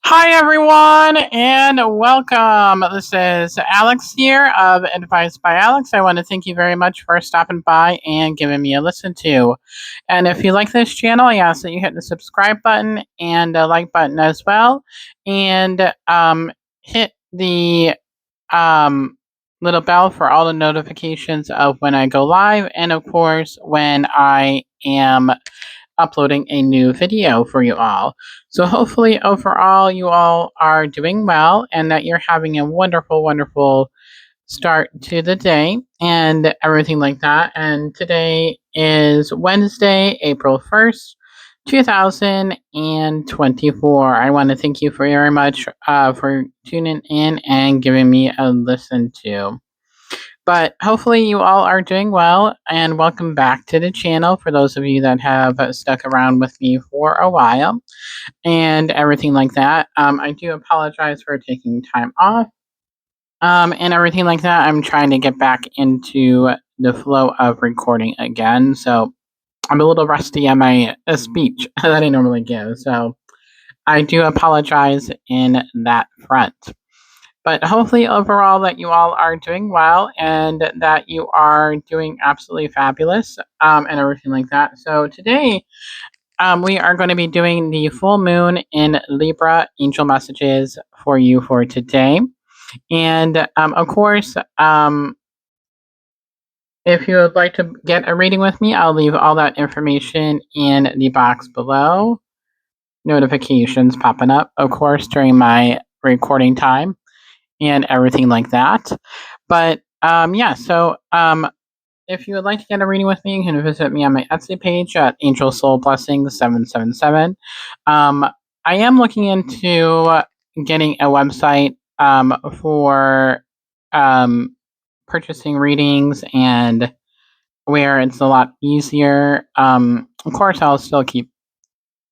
Hi, everyone, and welcome. This is Alex here of Advice by Alex. I want to thank you very much for stopping by and giving me a listen to. And if you like this channel, I ask that you hit the subscribe button and the like button as well, and hit the little bell for all the notifications of when I go live, and of course, when I am uploading a new video for you all. So hopefully overall you all are doing well and that you're having a wonderful, wonderful start to the day and everything like that. And today is Wednesday, April 1st. 2024. I want to thank you very much for tuning in and giving me a listen to. But hopefully, you all are doing well, and welcome back to the channel for those of you that have stuck around with me for a while and everything like that. I do apologize for taking time off and everything like that. I'm trying to get back into the flow of recording again, so I'm a little rusty on my speech that I normally give. So I do apologize in that front. But hopefully, overall, that you all are doing well and that you are doing absolutely fabulous and everything like that. So, today we are going to be doing the full moon in Libra Angel Messages for you for today. And of course, if you would like to get a reading with me, I'll leave all that information in the box below. Notifications popping up, of course, during my recording time and everything like that. But yeah, so if you would like to get a reading with me, you can visit me on my Etsy page at Angel Soul Blessings 777. I am looking into getting a website for purchasing readings and where it's a lot easier. Of course, I'll still keep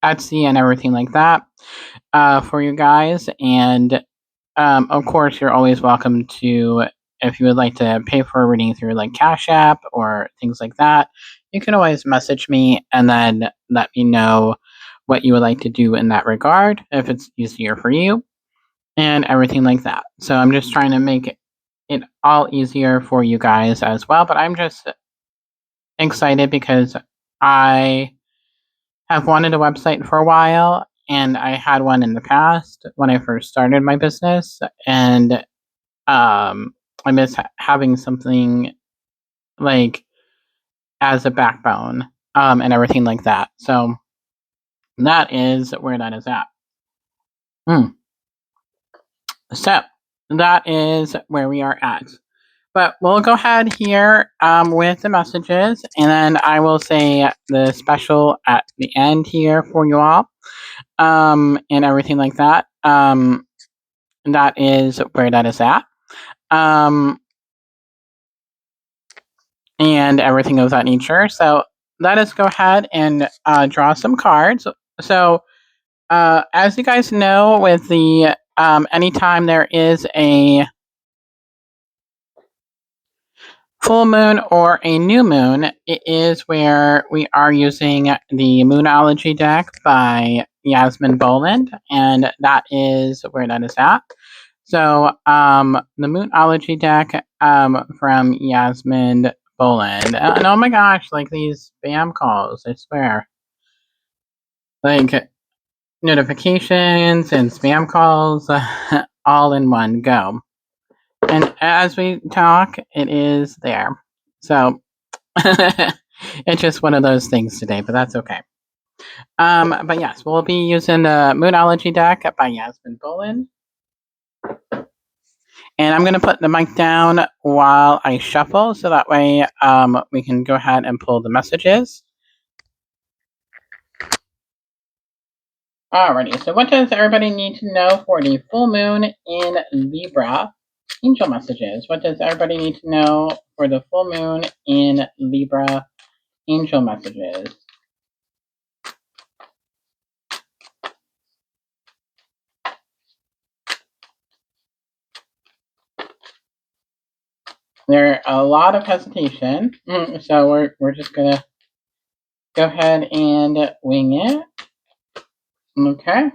Etsy and everything like that for you guys. And of course, you're always welcome to, if you would like to pay for a reading through like Cash App or things like that, you can always message me and then let me know what you would like to do in that regard, if it's easier for you and everything like that. So I'm just trying to make it all easier for you guys as well. But I'm just excited because I have wanted a website for a while and I had one in the past when I first started my business. And I miss having something like as a backbone and everything like that. So that is where that is at. So that is where we are at. But we'll go ahead here with the messages, and then I will say the special at the end here for you all and everything like that. That is where that is at. And everything of that nature. So let us go ahead and draw some cards. So as you guys know, with the anytime there is a full moon or a new moon, it is where we are using the Moonology deck by Yasmin Boland, and that is where that is at. So the Moonology deck from Yasmin Boland. And oh my gosh, like these spam calls, I swear. Like notifications and spam calls all in one go. And as we talk, it is there. So it's just one of those things today, but that's okay. But yes, we'll be using the Moonology deck by Yasmin Boland. And I'm going to put the mic down while I shuffle, so that way we can go ahead and pull the messages. Alrighty, so what does everybody need to know for the full moon in Libra angel messages? What does everybody need to know for the full moon in Libra angel messages? There are a lot of hesitation, so we're just gonna go ahead and wing it. Okay.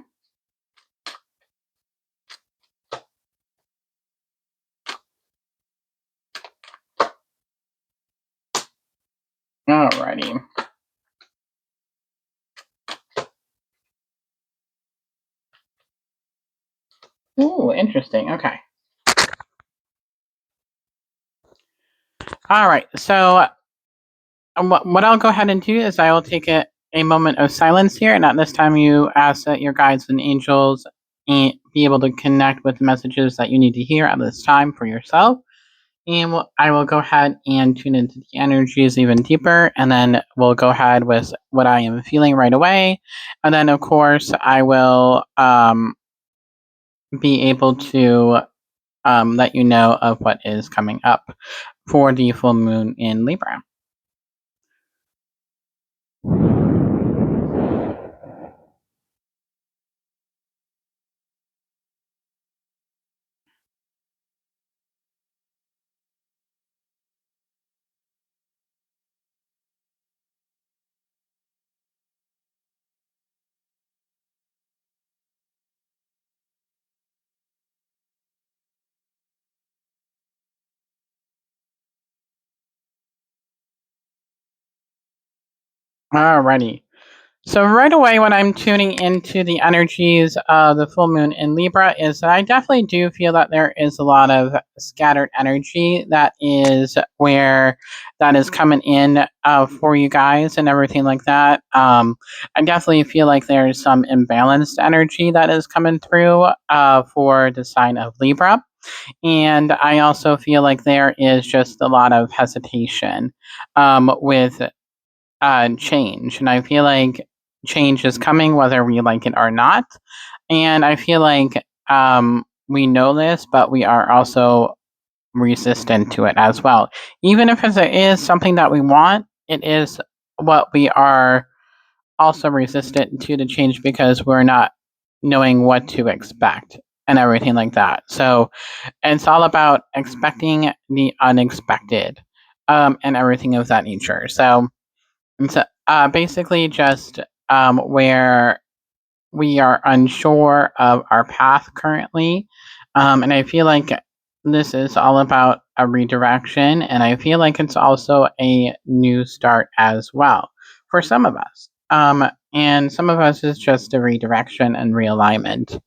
Alrighty. Ooh, interesting. Okay. All right. So what I'll go ahead and do is I will take a moment of silence here, and at this time you ask that your guides and angels be able to connect with the messages that you need to hear at this time for yourself. And I will go ahead and tune into the energies even deeper, and then we'll go ahead with what I am feeling right away. And then, of course, I will be able to let you know of what is coming up for the full moon in Libra. Alrighty. So right away, when I'm tuning into the energies of the full moon in Libra, is that I definitely do feel that there is a lot of scattered energy that is where that is coming in for you guys and everything like that. I definitely feel like there's some imbalanced energy that is coming through for the sign of Libra. And I also feel like there is just a lot of hesitation with change. And I feel like change is coming whether we like it or not. And I feel like we know this, but we are also resistant to it as well. Even if it is something that we want, it is what we are also resistant to the change because we're not knowing what to expect and everything like that. So it's all about expecting the unexpected and everything of that nature. So it's basically just where we are unsure of our path currently. And I feel like this is all about a redirection. And I feel like it's also a new start as well for some of us. And some of us is just a redirection and realignment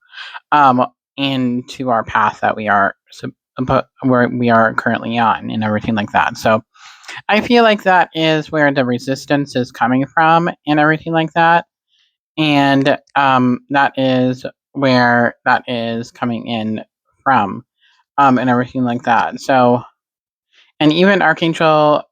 into our path that we are where we are currently on and everything like that. So I feel like that is where the resistance is coming from and everything like that. And that is where that is coming in from and everything like that. So, and even Archangel,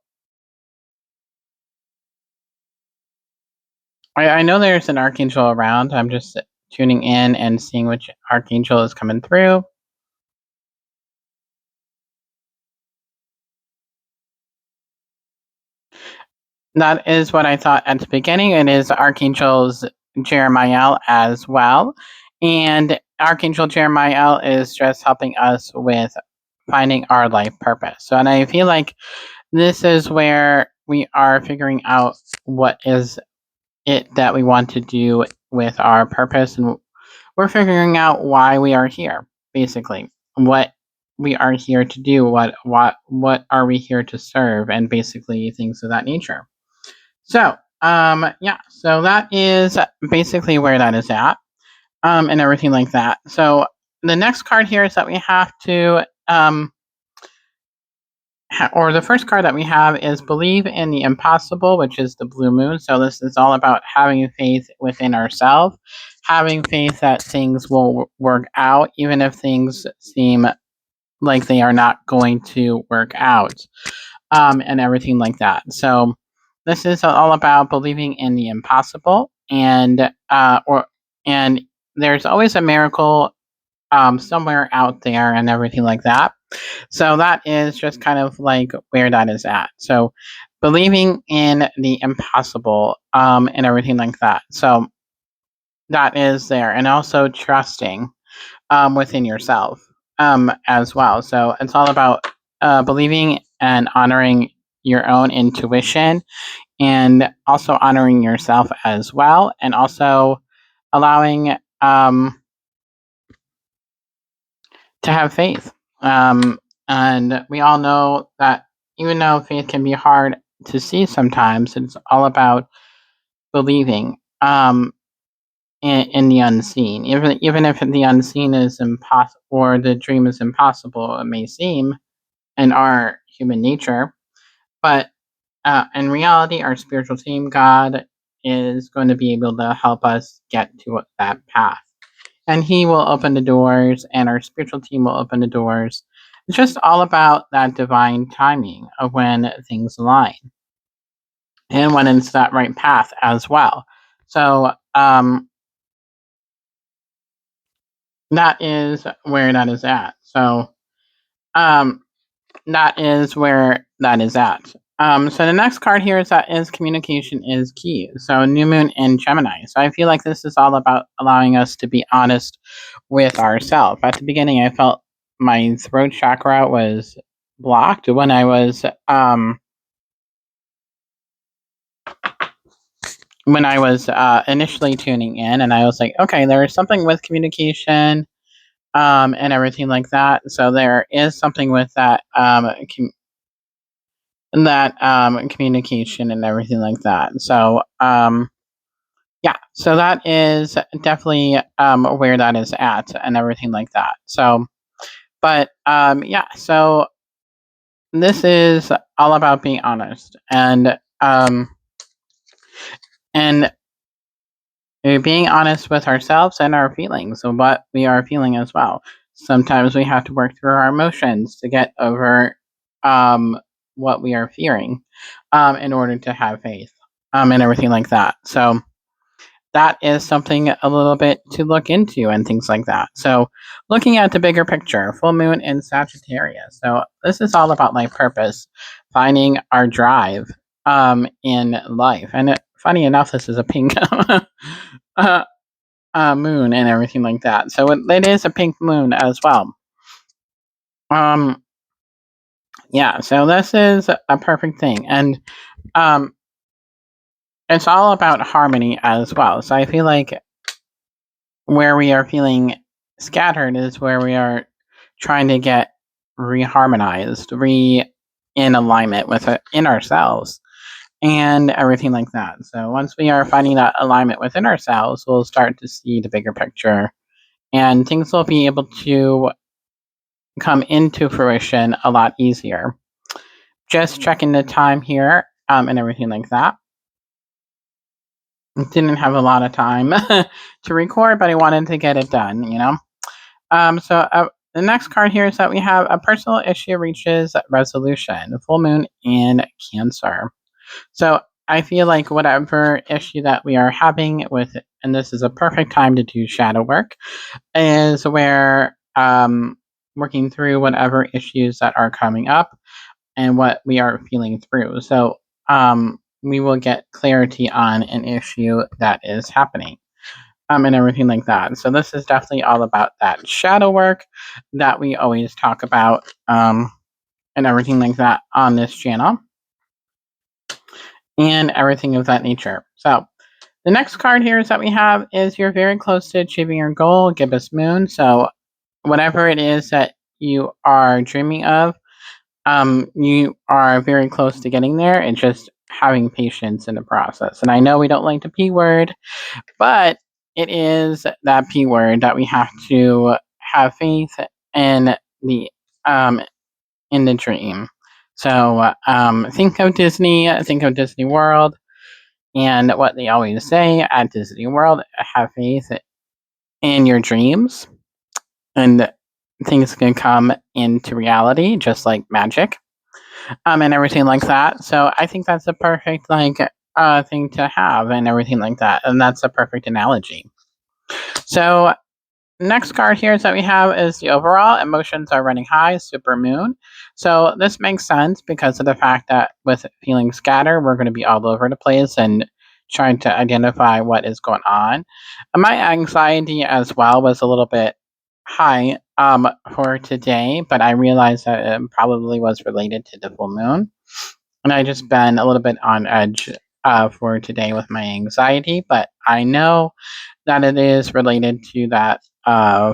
I know there's an Archangel around. I'm just tuning in and seeing which Archangel is coming through. That is what I thought at the beginning. It is Archangel's Jeremiah as well. And Archangel Jeremiah is just helping us with finding our life purpose. So, and I feel like this is where we are figuring out what is it that we want to do with our purpose. And we're figuring out why we are here, basically. What we are here to do, what are we here to serve, and basically things of that nature. So, yeah, so that is basically where that is at, and everything like that. So the next card here is that we have to, or the first card that we have is believe in the impossible, which is the blue moon. So this is all about having faith within ourselves, having faith that things will work out, even if things seem like they are not going to work out. And everything like that. So this is all about believing in the impossible, and and there's always a miracle somewhere out there, and everything like that. So that is just kind of like where that is at. So believing in the impossible and everything like that. So that is there, and also trusting within yourself as well. So it's all about believing and honoring your own intuition and also honoring yourself as well, and also allowing to have faith. And we all know that even though faith can be hard to see sometimes. It's all about believing in the unseen. Even if the unseen is impossible or the dream is impossible, it may seem in our human nature. But in reality, our spiritual team, God, is going to be able to help us get to that path. And He will open the doors, and our spiritual team will open the doors. It's just all about that divine timing of when things align and when it's that right path as well. So that is where that is at. So um, that is where that is at. So the next card here is communication is key. So new moon in Gemini. So I feel like this is all about allowing us to be honest with ourselves. At the beginning, I felt my throat chakra was blocked when I was initially tuning in, and I was like, okay, there is something with communication, and everything like that. So there is something with that communication and everything like that. So yeah, so that is definitely where that is at and everything like that. So, but yeah, so this is all about being honest and being honest with ourselves and our feelings and what we are feeling as well. Sometimes we have to work through our emotions to get over um, what we are fearing in order to have faith and everything like that. So that is something a little bit to look into and things like that. So looking at the bigger picture, full moon in Sagittarius. So this is all about life purpose, finding our drive in life. And funny enough, this is a pink uh, moon and everything like that. So it is a pink moon as well. Um, yeah, so this is a perfect thing. And um, it's all about harmony as well. So I feel like where we are feeling scattered is where we are trying to get reharmonized, in alignment with it in ourselves and everything like that. So once we are finding that alignment within ourselves, we'll start to see the bigger picture and things will be able to come into fruition a lot easier. Just checking the time here and everything like that. Didn't have a lot of time to record, but I wanted to get it done. So the next card here is that we have a personal issue reaches resolution, full moon in Cancer. So I feel like whatever issue that we are having with, and this is a perfect time to do shadow work, is where working through whatever issues that are coming up and what we are feeling through. So we will get clarity on an issue that is happening and everything like that. So this is definitely all about that shadow work that we always talk about and everything like that on this channel and everything of that nature. So the next card here is that we have is you're very close to achieving your goal, gibbous moon. So whatever it is that you are dreaming of, you are very close to getting there and just having patience in the process. And I know we don't like the P word, but it is that P word that we have to have faith in the um in the dream. So think of Disney World, and what they always say at Disney World: have faith in your dreams, and things can come into reality just like magic, and everything like that. So I think that's a perfect thing to have and everything like that, and that's a perfect analogy. So next card here is that we have is the overall emotions are running high, super moon. So this makes sense because of the fact that with feeling scattered, we're going to be all over the place and trying to identify what is going on. And my anxiety as well was a little bit high for today, but I realized that it probably was related to the full moon. And I just been a little bit on edge for today with my anxiety, but I know that it is related to that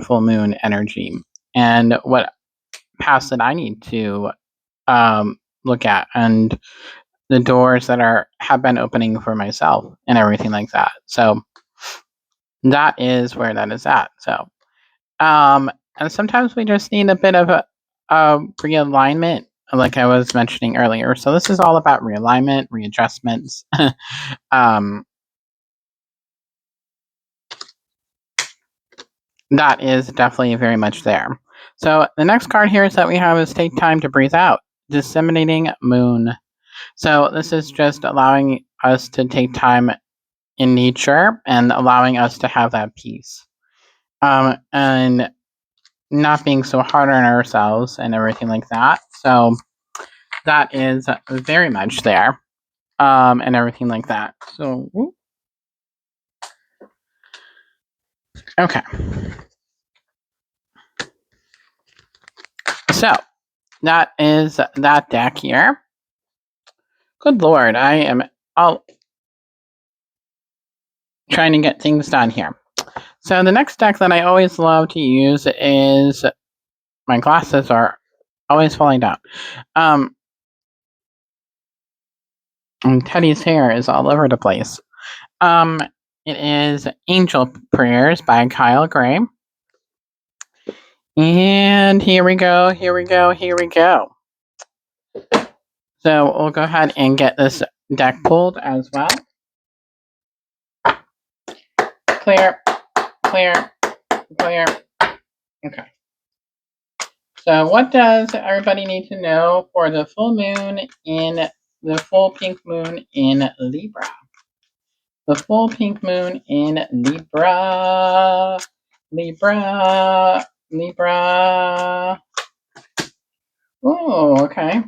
full moon energy and what paths that I need to look at and the doors that have been opening for myself and everything like that. So that is where that is at. So and sometimes we just need a bit of a realignment, like I was mentioning earlier. So this is all about realignment, readjustments. um, that is definitely very much there. So the next card here is that we have is take time to breathe out, disseminating moon. So this is just allowing us to take time in nature and allowing us to have that peace. And not being so hard on ourselves and everything like that. So that is very much there. And everything like that. So okay. So that is that deck here. Good lord, I am all trying to get things done here. So the next deck that I always love to use is my glasses are always falling down. And Teddy's hair is all over the place. Um, it is Angel Prayers by Kyle Gray. And here we go, here we go, here we go. So we'll go ahead and get this deck pulled as well. Clear, clear, clear. Okay. So what does everybody need to know for the full moon in the full pink moon in Libra? The full pink moon in Libra. Libra. Libra. Oh, okay.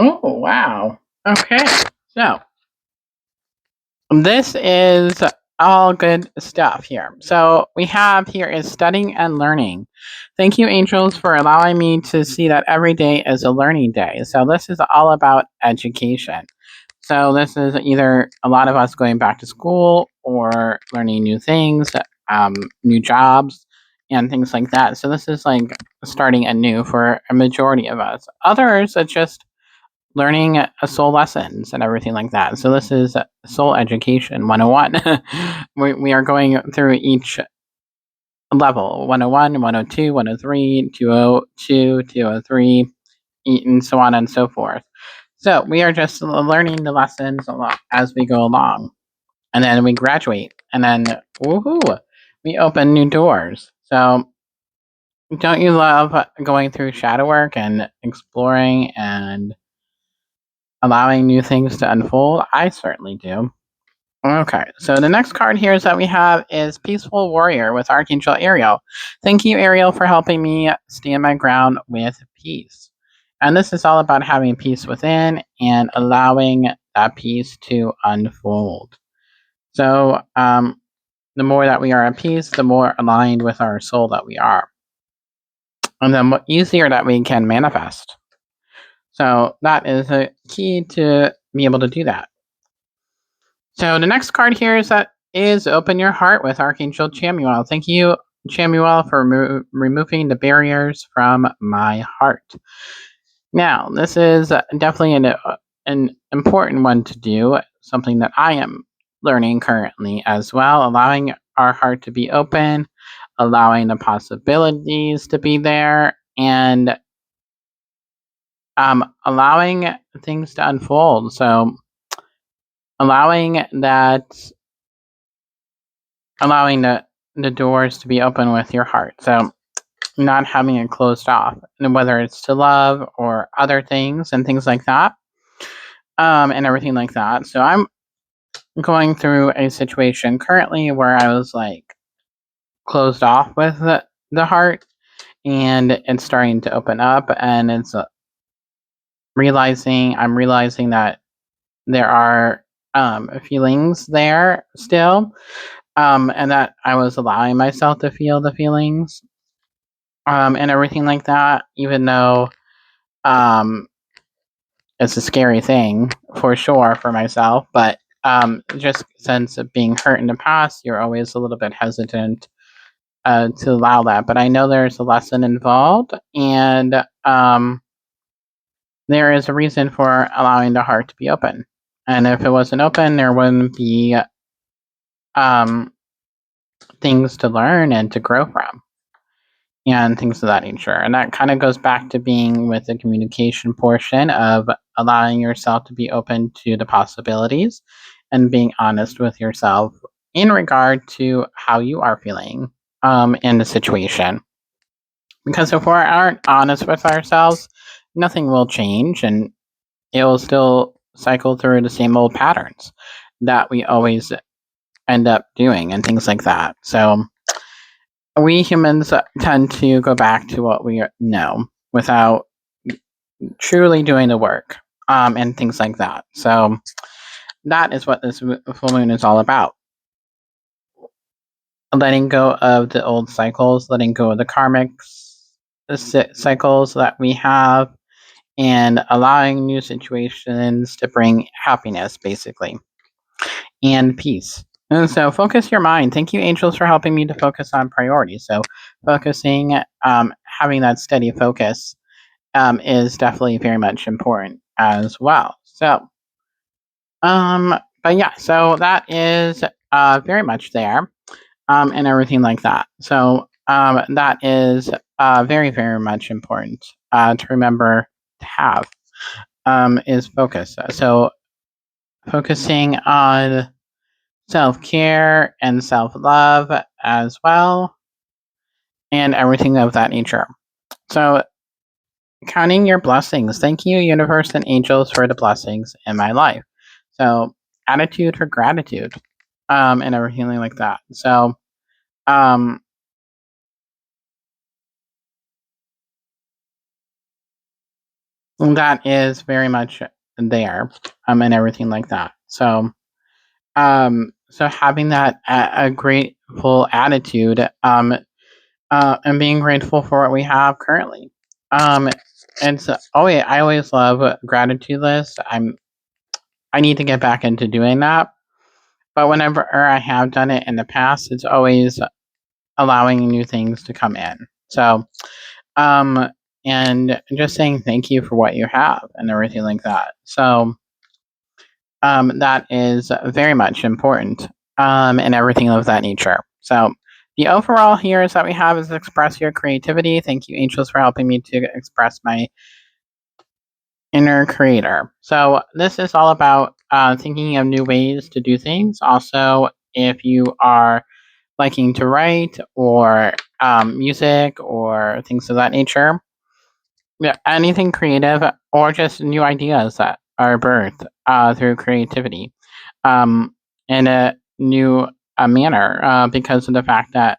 Oh, wow. Okay. So this is all good stuff here. So we have here is studying and learning. Thank you, angels, for allowing me to see that every day is a learning day. So this is all about education. So this is either a lot of us going back to school or learning new things, new jobs, and things like that. So this is like starting anew for a majority of us. Others are just learning soul lessons and everything like that. So this is soul education 101. We are going through each level 101, 102, 103, 202, 203, and so on and so forth. So we are just learning the lessons a lot as we go along. And then we graduate. And then, woohoo, we open new doors. So don't you love going through shadow work and exploring and allowing new things to unfold? I certainly do. Okay, so the next card here is that we have is Peaceful Warrior with Archangel Ariel. Thank you, Ariel, for helping me stand my ground with peace. And this is all about having peace within and allowing that peace to unfold. So, the more that we are at peace, the more aligned with our soul that we are, and the easier that we can manifest. So, that is a key to be able to do that. So the next card here is Open Your Heart with Archangel Chamuel. Thank you, Chamuel, for removing the barriers from my heart. Now, this is definitely an important one to do, something that I am learning currently as well, allowing our heart to be open, allowing the possibilities to be there, and allowing things to unfold. So allowing that allowing the doors to be open with your heart. So not having it closed off, and whether it's to love or other things and things like that, and everything like that. So I'm going through a situation currently where I was like closed off with the heart, and it's starting to open up, and it's I'm realizing that there are feelings there still, and that I was allowing myself to feel the feelings, and everything like that, even though um, it's a scary thing for sure for myself, but just since of being hurt in the past, you're always a little bit hesitant to allow that. But I know there's a lesson involved, and there is a reason for allowing the heart to be open. And if it wasn't open, there wouldn't be um, things to learn and to grow from, and things of that nature. And that kind of goes back to being with the communication portion of allowing yourself to be open to the possibilities and being honest with yourself in regard to how you are feeling in the situation. Because if we aren't honest with ourselves, nothing will change and it will still cycle through the same old patterns that we always end up doing and things like that. So we humans tend to go back to what we know without truly doing the work and things like that. So that is what this full moon is all about. Letting go of the old cycles, letting go of the karmic cycles that we have, and allowing new situations to bring happiness, basically, and peace. And so focus your mind. Thank you, angels, for helping me to focus on priorities. So focusing, having that steady focus is definitely very much important as well. So, but yeah, so that is very much there, and everything like that. So, that is very, very much important to remember to have is focus. So, focusing on self care and self love as well, and everything of that nature. So, counting your blessings. Thank you, universe and angels, for the blessings in my life. So, attitude for gratitude, and everything like that. So, um, that is very much there, and everything like that. So, so having that a grateful attitude, and being grateful for what we have currently. Um, and so, oh yeah, I always love gratitude lists. I need to get back into doing that. But whenever I have done it in the past, it's always allowing new things to come in. So, um, and just saying thank you for what you have and everything like that. So, that is very much important, and everything of that nature. So, the overall here is that we have is express your creativity. Thank you, angels, for helping me to express my inner creator. So, this is all about thinking of new ways to do things. Also, if you are liking to write or music or things of that nature, yeah, anything creative or just new ideas that are birthed through creativity in a new manner because of the fact that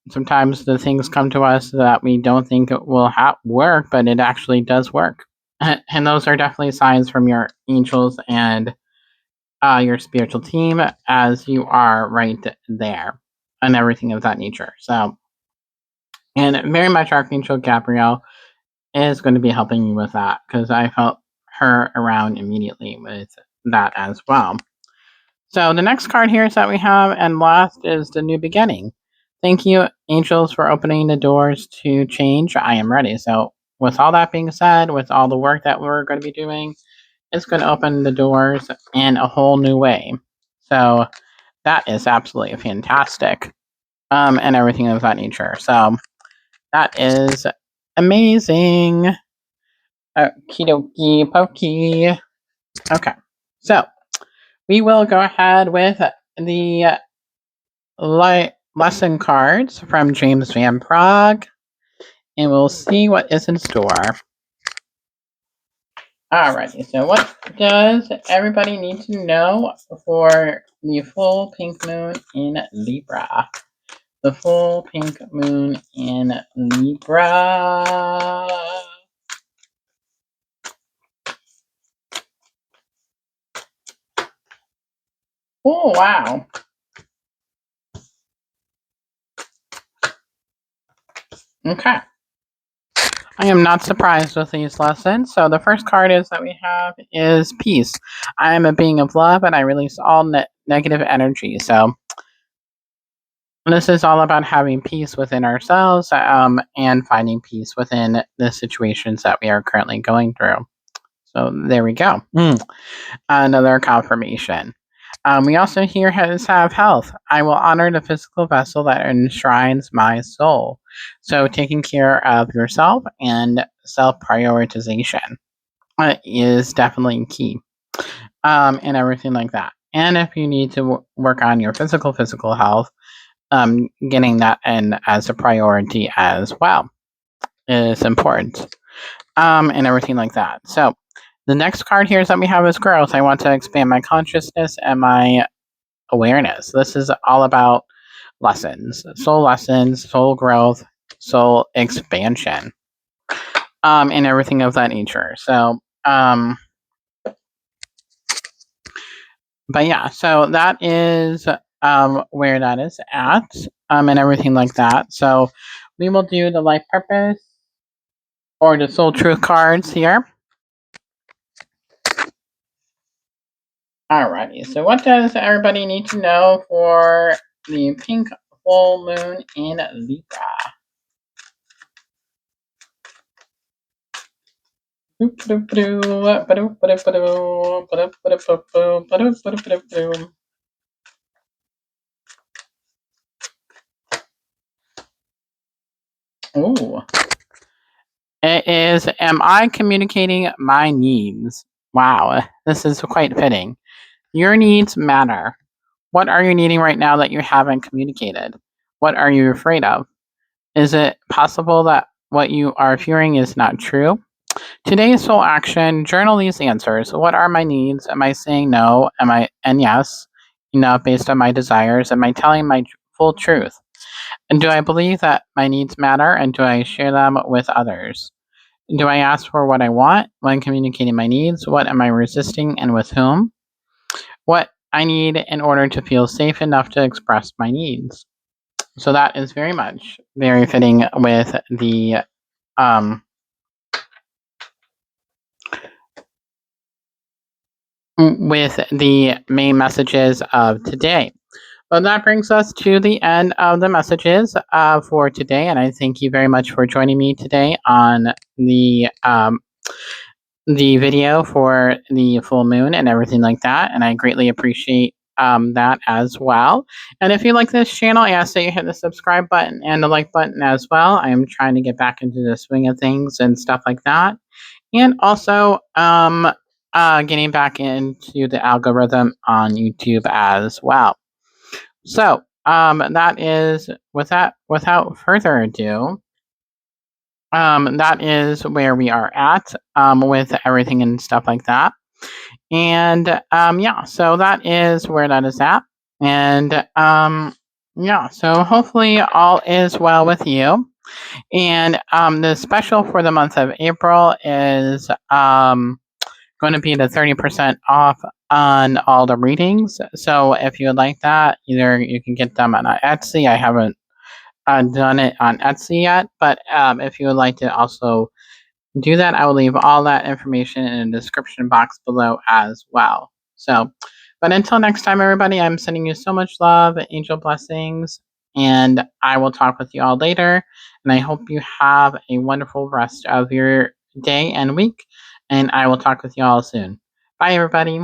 sometimes the things come to us that we don't think it will work, but it actually does work. And those are definitely signs from your angels and your spiritual team as you are right there and everything of that nature. So, and very much Archangel Gabriel is going to be helping me with that because I felt her around immediately with that as well. So the next card here is that we have, and last is the new beginning. Thank you, angels, for opening the doors to change. I am ready. So with all that being said, with all the work that we're going to be doing, it's going to open the doors in a whole new way. So that is absolutely fantastic, and everything of that nature. So that is amazing. Okie dokie pokey. Okay, so we will go ahead with the lesson cards from James Van Prague, and we'll see what is in store. Alrighty, so what does everybody need to know for the full pink moon in Libra? The full pink moon in Libra. Oh, wow. Okay. I am not surprised with these lessons. So the first card is that we have is peace. I am a being of love and I release all negative energy. So this is all about having peace within ourselves and finding peace within the situations that we are currently going through. So there we go. Another confirmation. We also here have health. I will honor the physical vessel that enshrines my soul. So taking care of yourself and self prioritization is definitely key, and everything like that. And if you need to work on your physical health, getting that in as a priority as well is important, and everything like that. So the next card here is that we have is growth. I want to expand my consciousness and my awareness. This is all about lessons, soul growth, soul expansion, and everything of that nature. So, but yeah, so that is where that is at, and everything like that. So we will do the life purpose or the soul truth cards here. Alrighty, so what does everybody need to know for the pink full moon in Libra? Ooh. It is, am I communicating my needs? Wow, this is quite fitting. Your needs matter. What are you needing right now that you haven't communicated? What are you afraid of? Is it possible that what you are fearing is not true? Today's soul action, journal these answers. What are my needs? Am I saying no? And yes, based on my desires? Am I telling my full truth? And do I believe that my needs matter and do I share them with others? Do I ask for what I want when communicating my needs? What am I resisting and with whom? What I need in order to feel safe enough to express my needs. So that is very fitting um, with the main messages of today. Well, that brings us to the end of the messages for today, and I thank you very much for joining me today on the video for the full moon and everything like that, and I greatly appreciate that as well. And if you like this channel, I ask that you hit the subscribe button and the like button as well. I am trying to get back into the swing of things and stuff like that, and also getting back into the algorithm on YouTube as well. So that is without further ado, that is where we are at with everything and stuff like that. And yeah, so that is where that is at. And yeah, so hopefully all is well with you. And the special for the month of April is going to be the 30% off on all the readings. So if you would like that, either you can get them on Etsy. I haven't done it on Etsy yet, but if you would like to also do that, I will leave all that information in the description box below as well. So, but until next time, everybody, I'm sending you so much love, angel blessings, and I will talk with you all later. And I hope you have a wonderful rest of your day and week. And I will talk with you all soon. Bye, everybody.